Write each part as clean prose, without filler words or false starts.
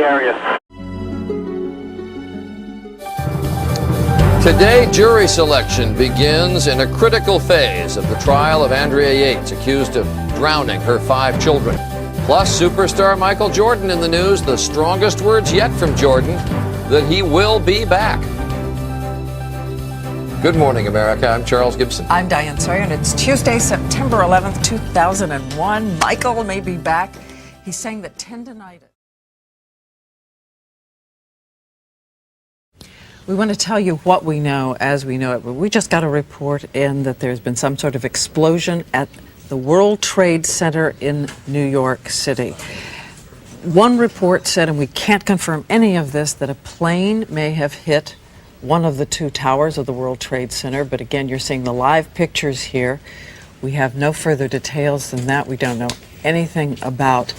area. Today, jury selection begins in a critical phase of the trial of Andrea Yates, accused of drowning her 5 children. Plus, superstar Michael Jordan in the news, the strongest words yet from Jordan, that he will be back. Good morning, America. I'm Charles Gibson. I'm Diane Sawyer, and it's Tuesday, September 11th, 2001. Michael may be back. He's saying that tendonitis. We want to tell you what we know as we know it. We just got a report in that there's been some sort of explosion at the World Trade Center in New York City. One report said, and we can't confirm any of this, that a plane may have hit one of the 2 towers of the World Trade Center. But again, you're seeing the live pictures here. We have no further details than that. We don't know anything about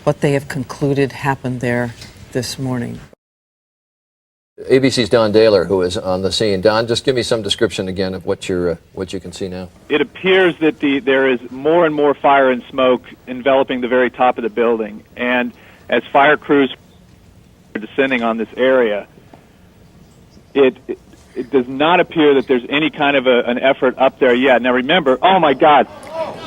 what they have concluded happened there this morning. ABC's Don Dahler, who is on the scene. Don, just give me some description again of what you can see now. It appears that there is more and more fire and smoke enveloping the very top of the building. And as fire crews are descending on this area, it does not appear that there's any kind of an effort up there yet. Now remember, oh my God. Oh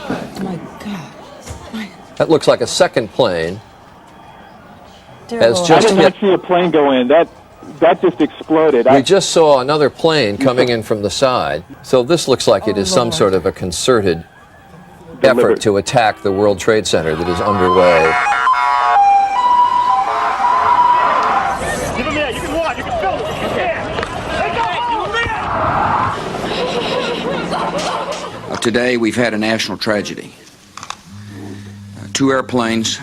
my God. That looks like a second plane. I did not see a plane go in. That just exploded. We just saw another plane coming in from the side. So this looks like it is some sort of a concerted effort to attack the World Trade Center that is underway. Give him that. You can watch. You can film it. Let's go. Today we've had a national tragedy. 2 airplanes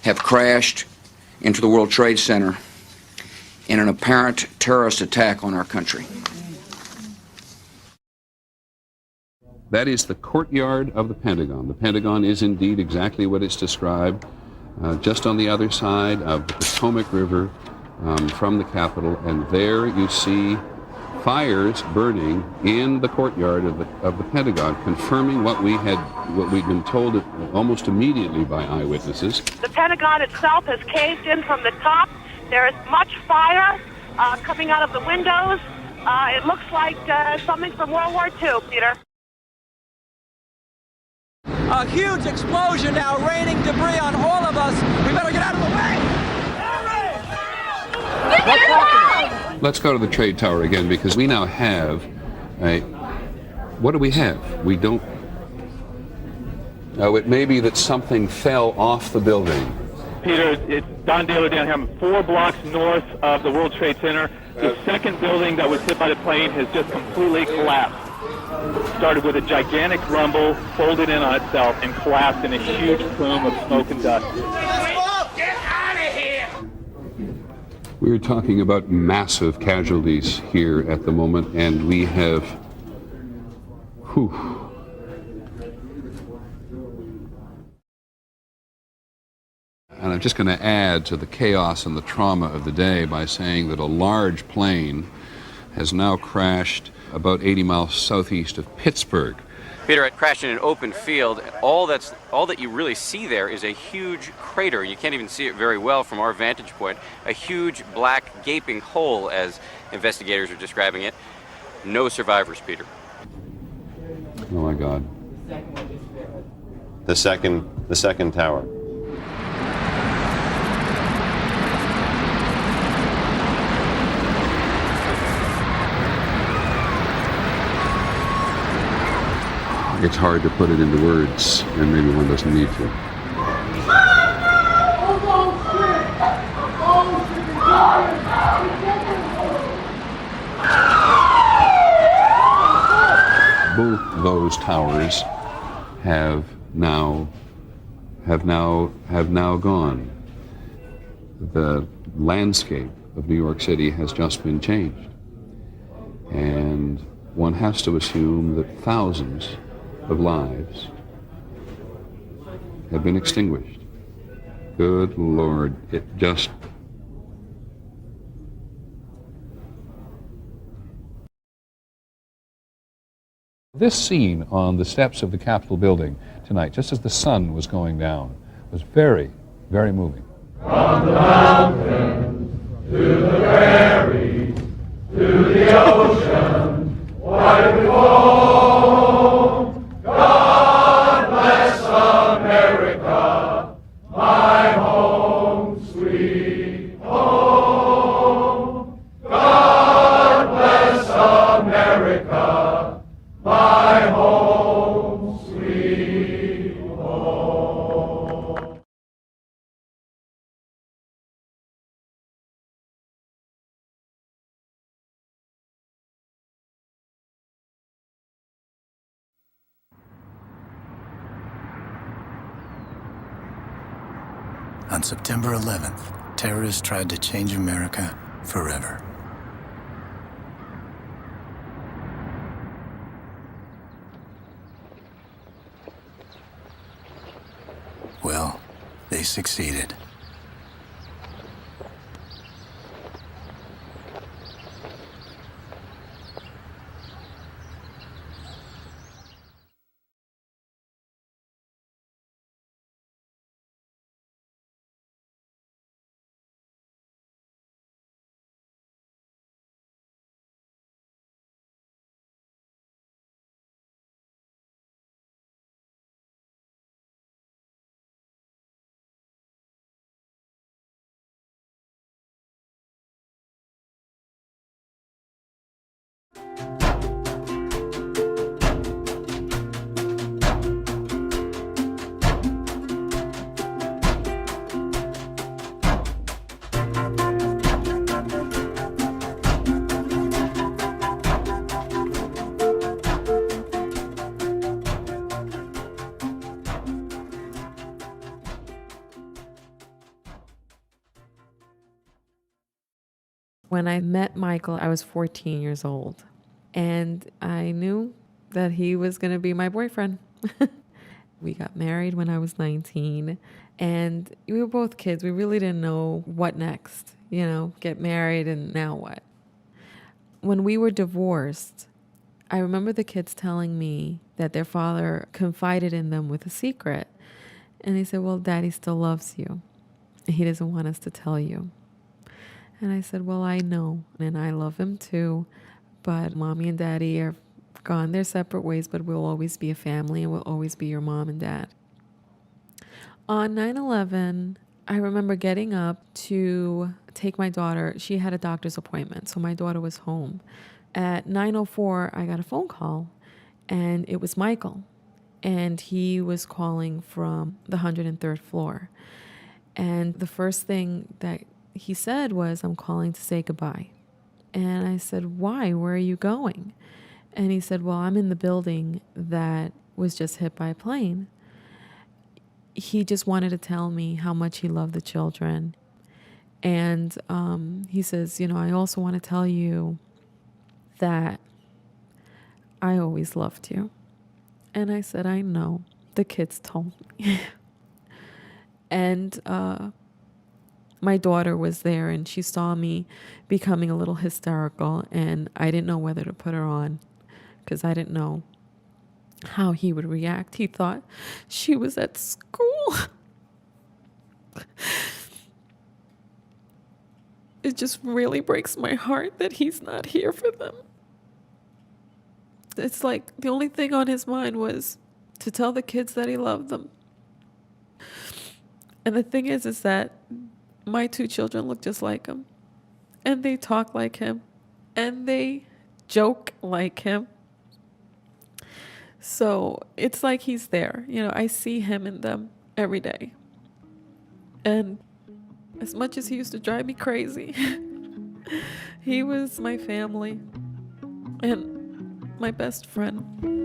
have crashed into the World Trade Center in an apparent terrorist attack on our country. That is the courtyard of the Pentagon. The Pentagon is indeed exactly what it's described, just on the other side of the Potomac River from the Capitol, and there you see fires burning in the courtyard of the Pentagon, confirming what we'd been told almost immediately by eyewitnesses. The Pentagon itself has caved in from the top. There is much fire coming out of the windows. It looks like something from World War II, Peter. A huge explosion now, raining debris on all of us. We better get out of the way. Let's go to the trade tower again, because we now have what do we have? We don't. Now, it may be that something fell off the building. Peter, it's Don Dahler down here. I'm 4 blocks north of the World Trade Center. The second building that was hit by the plane has just completely collapsed. Started with a gigantic rumble, folded in on itself, and collapsed in a huge plume of smoke and dust. Get out of here! We're talking about massive casualties here at the moment, and we have, And I'm just going to add to the chaos and the trauma of the day by saying that a large plane has now crashed about 80 miles southeast of Pittsburgh. Peter, it crashed in an open field. All that you really see there is a huge crater. You can't even see it very well from our vantage point. A huge black gaping hole, as investigators are describing it. No survivors, Peter. Oh my God. The second tower. It's hard to put it into words, and maybe one doesn't need to. Both those towers have now gone. The landscape of New York City has just been changed, and one has to assume that thousands of lives have been extinguished. Good Lord, it just... This scene on the steps of the Capitol building tonight, just as the sun was going down, was very, very moving. From the mountains On September 11th, terrorists tried to change America forever. Well, they succeeded. When I met Michael, I was 14 years old, and I knew that he was going to be my boyfriend. We got married when I was 19, and we were both kids. We really didn't know what next, get married and now what. When we were divorced, I remember the kids telling me that their father confided in them with a secret. And they said, well, Daddy still loves you. He doesn't want us to tell you. And I said, well, I know, and I love him too, but Mommy and Daddy are gone their separate ways, but we'll always be a family, and we'll always be your mom and dad. On 9/11, I remember getting up to take my daughter. She had a doctor's appointment, so my daughter was home. At 9:04, I got a phone call, and it was Michael, and he was calling from the 103rd floor. And the first thing that he said was, I'm calling to say goodbye. And I said, why? Where are you going? And he said, well, I'm in the building that was just hit by a plane. He just wanted to tell me how much he loved the children. And he says, I also want to tell you that I always loved you. And I said, I know. The kids told me. And my daughter was there, and she saw me becoming a little hysterical, and I didn't know whether to put her on because I didn't know how he would react. He thought she was at school. It just really breaks my heart that he's not here for them. It's like the only thing on his mind was to tell the kids that he loved them. And the thing is that my two children look just like him, and they talk like him, and they joke like him. So it's like he's there. I see him in them every day. And as much as he used to drive me crazy, he was my family and my best friend.